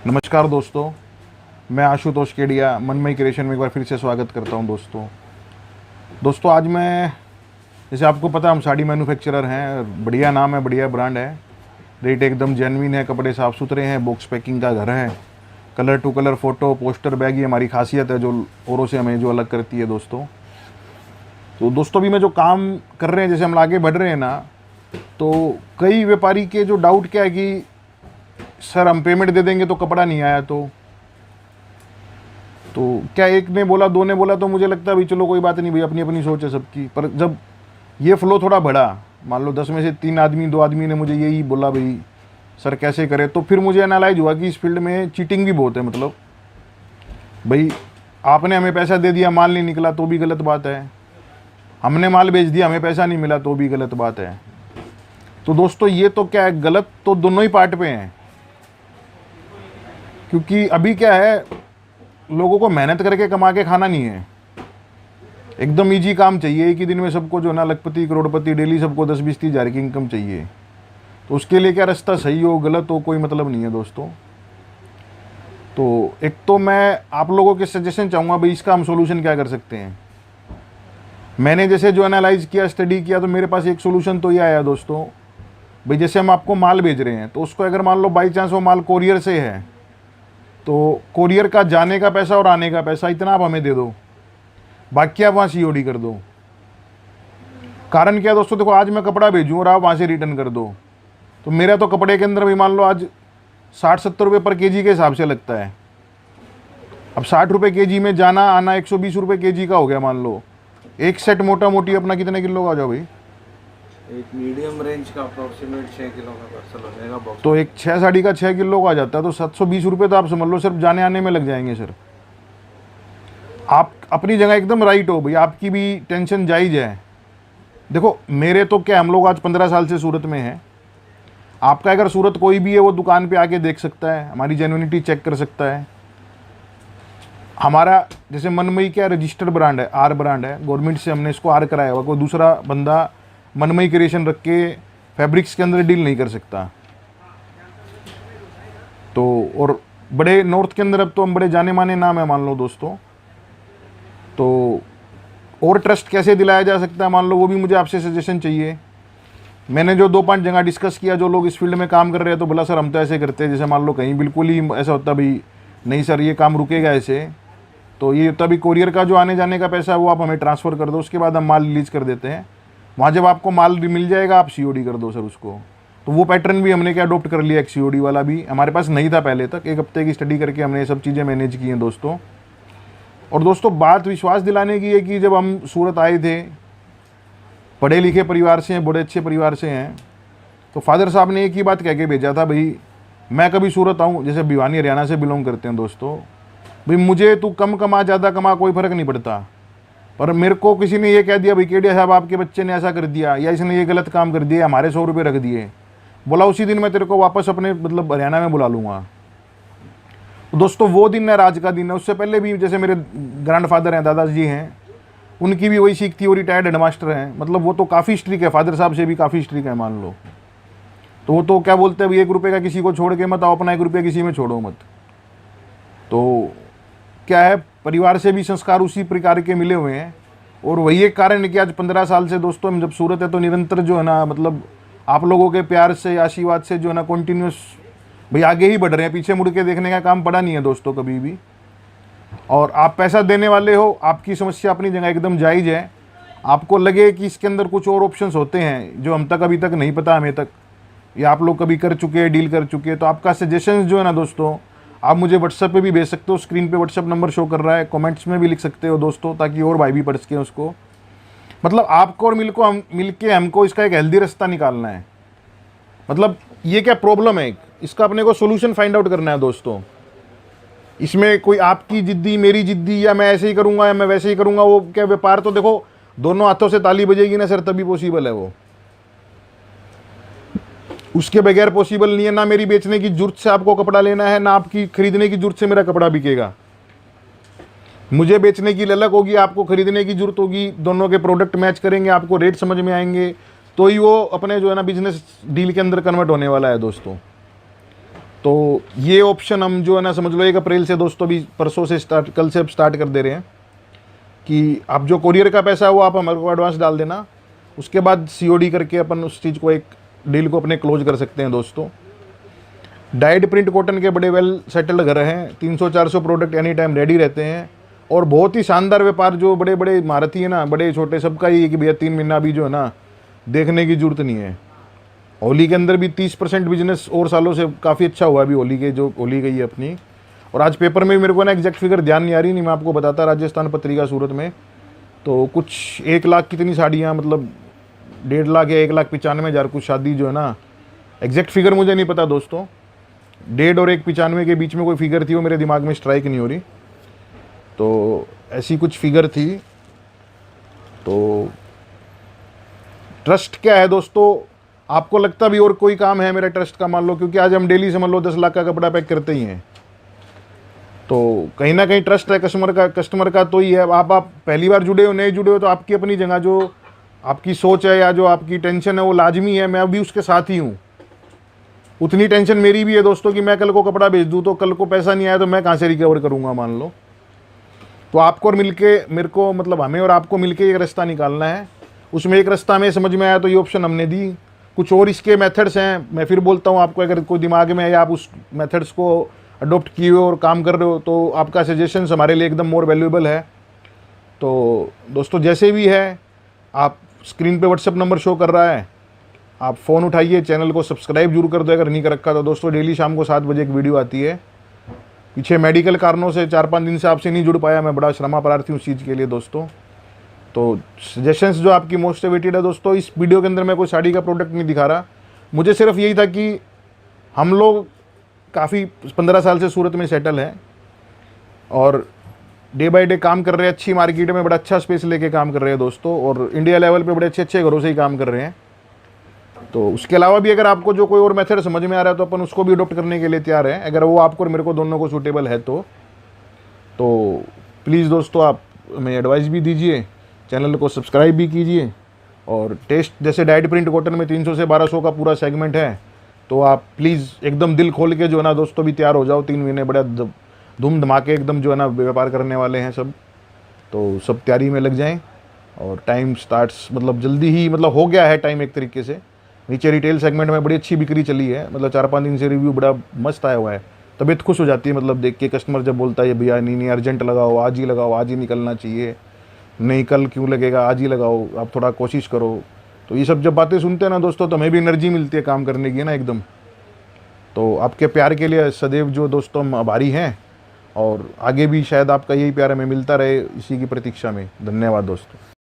नमस्कार दोस्तों, मैं आशुतोष केडिया मनमय क्रिएशन में एक बार फिर से स्वागत करता हूं। दोस्तों आज मैं, जैसे आपको पता, हम साड़ी मैन्युफैक्चरर हैं। बढ़िया नाम है, बढ़िया ब्रांड है, रेट एकदम जेन्युइन है, कपड़े साफ़ सुथरे हैं, बॉक्स पैकिंग का घर है, colour to colour photo poster bag ही हमारी खासियत है जो औरों से हमें जो अलग करती है दोस्तों। तो दोस्तों अभी मैं जो काम कर रहे हैं, जैसे हम आगे बढ़ रहे हैं ना, तो कई व्यापारी के जो डाउट क्या है कि सर हम पेमेंट दे देंगे तो कपड़ा नहीं आया तो क्या, एक ने बोला, दो ने बोला, तो मुझे लगता है भाई चलो कोई बात नहीं भाई, अपनी अपनी सोच है सबकी। पर जब ये फ्लो थोड़ा बढ़ा, मान लो 10 में से 3 आदमी 2 आदमी ने मुझे यही बोला भाई सर कैसे करें, तो फिर मुझे एनालाइज हुआ कि इस फील्ड में चीटिंग भी बहुत है। मतलब भाई आपने हमें पैसा दे दिया, माल नहीं निकला तो भी गलत बात है, हमने माल बेच दिया, हमें पैसा नहीं मिला तो भी गलत बात है। तो दोस्तों ये तो क्या है, गलत तो दोनों ही पार्ट पे हैं। क्योंकि अभी क्या है, लोगों को मेहनत करके कमा के खाना नहीं है, एकदम इजी काम चाहिए। एक ही दिन में सबको जो ना लखपति करोड़पति, डेली सबको 10-20-30 हज़ार की इनकम चाहिए। तो उसके लिए क्या रास्ता सही हो गलत हो कोई मतलब नहीं है दोस्तों। तो एक तो मैं आप लोगों के सजेशन चाहूँगा भाई, इसका हम सोल्यूशन क्या कर सकते हैं। मैंने जैसे जो एनालाइज किया, स्टडी किया, तो मेरे पास एक सोल्यूशन तो ये आया दोस्तों भाई, जैसे हम आपको माल भेज रहे हैं तो उसको अगर मान लो बाई चांस वो माल कोरियर से है, तो कोरियर का जाने का पैसा और आने का पैसा इतना आप हमें दे दो, बाकी आप वहाँ सीओडी कर दो। कारण क्या है दोस्तों, देखो आज मैं कपड़ा भेजूँ और आप वहाँ से रिटर्न कर दो, तो मेरा तो कपड़े के अंदर भी मान लो आज 60-70 रुपये पर केजी के हिसाब से लगता है। अब 60 रुपये केजी में जाना आना 120 रुपये केजी का हो गया। मान लो एक सेट मोटा मोटी अपना कितने किलो का आ जाओ भाई, एक मीडियम रेंज का अप्रोक्सीमेट 6 किलो का पार्सल हो जाएगा बॉक्स। तो एक 6 साड़ी का 6 किलो का आ जाता है, तो 720 रुपये तो आप समझ लो सिर्फ जाने आने में लग जाएंगे सर। आप अपनी जगह एकदम राइट हो भाई, आपकी भी टेंशन जायज़ है। देखो मेरे तो क्या, हम लोग आज 15 साल से सूरत में हैं। आपका अगर सूरत कोई भी है वो दुकान पे आके देख सकता है, हमारी जेन्युइनिटी चेक कर सकता है। हमारा जैसे मनमई क्या रजिस्टर्ड ब्रांड है, आर ब्रांड है, गवर्नमेंट से हमने इसको आर कराया हुआ। कोई दूसरा बंदा मनमई क्रिएशन रख के फैब्रिक्स के अंदर डील नहीं कर सकता। तो और बड़े नॉर्थ के अंदर अब तो हम बड़े जाने माने नाम है मान लो दोस्तों। तो और ट्रस्ट कैसे दिलाया जा सकता है मान लो, वो भी मुझे आपसे सजेशन चाहिए। मैंने जो 2-5 जगह डिस्कस किया, जो लोग इस फील्ड में काम कर रहे हैं, तो बोला सर हम तो ऐसे करते हैं, जैसे मान लो कहीं बिल्कुल ही ऐसा होता भाई नहीं सर ये काम रुकेगा ऐसे, तो ये होता भी कोरियर का जो आने जाने का पैसा है वो आप हमें ट्रांसफ़र कर दो, उसके बाद हम माल रिलीज़ कर देते हैं। वहाँ जब आपको माल मिल जाएगा आप सीओडी कर दो सर उसको। तो वो पैटर्न भी हमने क्या अडोप्ट कर लिया, एक सीओडी वाला भी हमारे पास नहीं था पहले तक। 1 हफ्ते की स्टडी करके हमने ये सब चीज़ें मैनेज की हैं दोस्तों। और दोस्तों बात विश्वास दिलाने की है कि जब हम सूरत आए थे, पढ़े लिखे परिवार से हैं, बड़े अच्छे परिवार से हैं, तो फादर साहब ने एक ही बात कह के भेजा था, भाई मैं कभी सूरत आऊँ, जैसे भिवानी हरियाणा से बिलोंग करते हैं दोस्तों, भाई मुझे तू कम कमा ज़्यादा कमा कोई फ़र्क नहीं पड़ता, पर मेरे को किसी ने ये कह दिया भाई केडिया साहब आपके बच्चे ने ऐसा कर दिया या इसने ये गलत काम कर दिया, हमारे 100 रुपये रख दिए, बोला उसी दिन मैं तेरे को वापस अपने मतलब हरियाणा में बुला लूँगा। तो दोस्तों वो दिन है, राज का दिन है। उससे पहले भी जैसे मेरे ग्रैंडफादर हैं, दादाजी हैं, उनकी भी वही सीख थी, वो रिटायर्ड हेडमास्टर हैं। मतलब वो तो काफ़ी स्ट्रिक है, फादर साहब से भी काफ़ी स्ट्रिक है मान लो। तो वो तो क्या बोलते हैं भाई 1 रुपये का किसी को छोड़ के मत आओ, अपना 1 रुपया किसी में छोड़ो मत। तो क्या है, परिवार से भी संस्कार उसी प्रकार के मिले हुए हैं। और वही एक कारण है कि आज 15 साल से दोस्तों हम जब सूरत है, तो निरंतर जो है ना, मतलब आप लोगों के प्यार से, आशीर्वाद से जो है ना, कंटिन्यूस भाई आगे ही बढ़ रहे हैं। पीछे मुड़ के देखने का काम पड़ा नहीं है दोस्तों कभी भी। और आप पैसा देने वाले हो, आपकी समस्या अपनी जगह एकदम जायज़ है। आपको लगे कि इसके अंदर कुछ और ऑप्शंस होते हैं जो हम तक अभी तक नहीं पता हमें तक, या आप लोग कभी कर चुके हैं, डील कर चुके हैं, तो आपका सजेशंस जो है ना दोस्तों, आप मुझे व्हाट्सएप पे भी भेज सकते हो। स्क्रीन पे व्हाट्सएप नंबर शो कर रहा है, कमेंट्स में भी लिख सकते हो दोस्तों, ताकि और भाई भी पढ़ सकें उसको। मतलब आपको और मिलके हमको इसका एक हेल्दी रास्ता निकालना है। मतलब ये क्या प्रॉब्लम है, इसका अपने को सोल्यूशन फाइंड आउट करना है दोस्तों। इसमें कोई आपकी जिद्दी मेरी जिद्दी, या मैं ऐसे ही करूँगा या मैं वैसे ही करूँगा, वो क्या व्यापार तो देखो दोनों हाथों से ताली बजेगी ना सर, तभी पॉसिबल है वो। उसके बगैर पॉसिबल नहीं है। ना मेरी बेचने की जरूरत से आपको कपड़ा लेना है, ना आपकी खरीदने की जरूरत से मेरा कपड़ा बिकेगा। मुझे बेचने की ललक होगी, आपको खरीदने की जरूरत होगी, दोनों के प्रोडक्ट मैच करेंगे, आपको रेट समझ में आएंगे, तो ही वो अपने जो है ना बिजनेस डील के अंदर कन्वर्ट होने वाला है दोस्तों। तो ये ऑप्शन हम जो है ना समझ लो 1 अप्रैल से दोस्तों भी परसों से स्टार्ट, कल से अब स्टार्ट कर दे रहे हैं कि आप जो कोरियर का पैसा है वो आप हमारे को एडवांस डाल देना, उसके बाद COD करके अपन उस चीज़ को, एक डील को अपने क्लोज कर सकते हैं दोस्तों। डाइड प्रिंट कॉटन के बड़े वेल सेटल्ड घर हैं, 300-400 प्रोडक्ट एनी टाइम रेडी रहते हैं और बहुत ही शानदार व्यापार। जो बड़े बड़े महारथी है ना, बड़े छोटे सबका ही है कि भैया 3 महीना भी जो है ना देखने की जरूरत नहीं है। होली के अंदर भी 30% बिजनेस और सालों से काफ़ी अच्छा हुआ अभी होली के, जो होली गई है अपनी। और आज पेपर में मेरे को ना एग्जैक्ट फिगर ध्यान नहीं आ रही, नहीं मैं आपको बताता, राजस्थान पत्रिका सूरत में तो कुछ 1 लाख कितनी साड़ियाँ, मतलब 1.5 लाख या 1,95,000 कुछ शादी जो है ना, एग्जैक्ट फिगर मुझे नहीं पता दोस्तों, 1.5 और 1,95 के बीच में कोई फिगर थी, वो मेरे दिमाग में स्ट्राइक नहीं हो रही। तो ऐसी कुछ फिगर थी। तो ट्रस्ट क्या है दोस्तों, आपको लगता भी और कोई काम है मेरा ट्रस्ट का, मान लो, क्योंकि आज हम डेली समझ लो 10 लाख का कपड़ा पैक करते ही हैं, तो कहीं ना कहीं ट्रस्ट है कस्टमर का तो ही है। आप पहली बार जुड़े हो, नए जुड़े हो, तो आपकी अपनी जगह जो आपकी सोच है या जो आपकी टेंशन है वो लाजमी है, मैं अभी उसके साथ ही हूँ। उतनी टेंशन मेरी भी है दोस्तों कि मैं कल को कपड़ा भेज दूँ तो कल को पैसा नहीं आया तो मैं कहाँ से रिकवर करूँगा, मान लो। तो आपको और मिलके, मेरे को मतलब हमें और आपको मिलके एक रास्ता निकालना है। उसमें एक रास्ता हमें समझ में आया तो ये ऑप्शन हमने दी। कुछ और इसके मेथड्स हैं, मैं फिर बोलता हूँ आपको, अगर कोई दिमाग में है या आप उस मेथड्स को अडोप्ट किए हो और काम कर रहे हो तो आपका सजेशंस हमारे लिए एकदम मोर वैल्यूएबल है। तो दोस्तों जैसे भी है, आप स्क्रीन पे व्हाट्सएप नंबर शो कर रहा है, आप फ़ोन उठाइए, चैनल को सब्सक्राइब जरूर कर दो अगर नहीं कर रखा। तो दोस्तों डेली शाम को 7 बजे एक वीडियो आती है। पीछे मेडिकल कारणों से 4-5 दिन से आपसे नहीं जुड़ पाया, मैं बड़ा श्रमा प्रार्थी हूँ उस चीज़ के लिए दोस्तों। तो सजेशंस जो आपकी मोस्ट अवेटेड है दोस्तों, इस वीडियो के अंदर मैं कोई साड़ी का प्रोडक्ट नहीं दिखा रहा, मुझे सिर्फ यही था कि हम लोग काफ़ी 15 साल से सूरत में सेटल हैं और डे बाय डे काम कर रहे हैं, अच्छी मार्केट में बड़ा अच्छा स्पेस लेके काम कर रहे हैं दोस्तों, और इंडिया लेवल पे बड़े अच्छे अच्छे घरों से ही काम कर रहे हैं। तो उसके अलावा भी अगर आपको जो कोई और मेथड समझ में आ रहा है तो अपन उसको भी अडोप्ट करने के लिए तैयार हैं, अगर वो आपको और मेरे को दोनों को सूटेबल है तो प्लीज़ दोस्तों आप हमें एडवाइस भी दीजिए, चैनल को सब्सक्राइब भी कीजिए। और टेस्ट जैसे डाइड प्रिंट कॉटन में 300 से 1200 का पूरा सेगमेंट है, तो आप प्लीज़ एकदम दिल खोल के जो है ना दोस्तों भी तैयार हो जाओ। 3 महीने बड़ा धूम धमाके एकदम जो है ना व्यापार करने वाले हैं सब, तो सब तैयारी में लग जाएं। और टाइम स्टार्ट्स मतलब जल्दी ही, मतलब हो गया है टाइम एक तरीके से। नीचे रिटेल सेगमेंट में बड़ी अच्छी बिक्री चली है, मतलब 4-5 दिन से रिव्यू बड़ा मस्त आया हुआ है, तबीयत खुश हो जाती है मतलब देख के। कस्टमर जब बोलता है भैया नहीं अर्जेंट लगाओ, आज ही लगाओ, आज ही निकलना चाहिए, नहीं कल क्यों लगेगा, आज ही लगाओ, आप थोड़ा कोशिश करो। तो ये सब जब बातें सुनते हैं ना दोस्तों तो हमें भी एनर्जी मिलती है काम करने की ना एकदम। तो आपके प्यार के लिए सदैव जो दोस्तों हम आभारी हैं, और आगे भी शायद आपका यही प्यार हमें मिलता रहे, इसी की प्रतीक्षा में। धन्यवाद दोस्तों।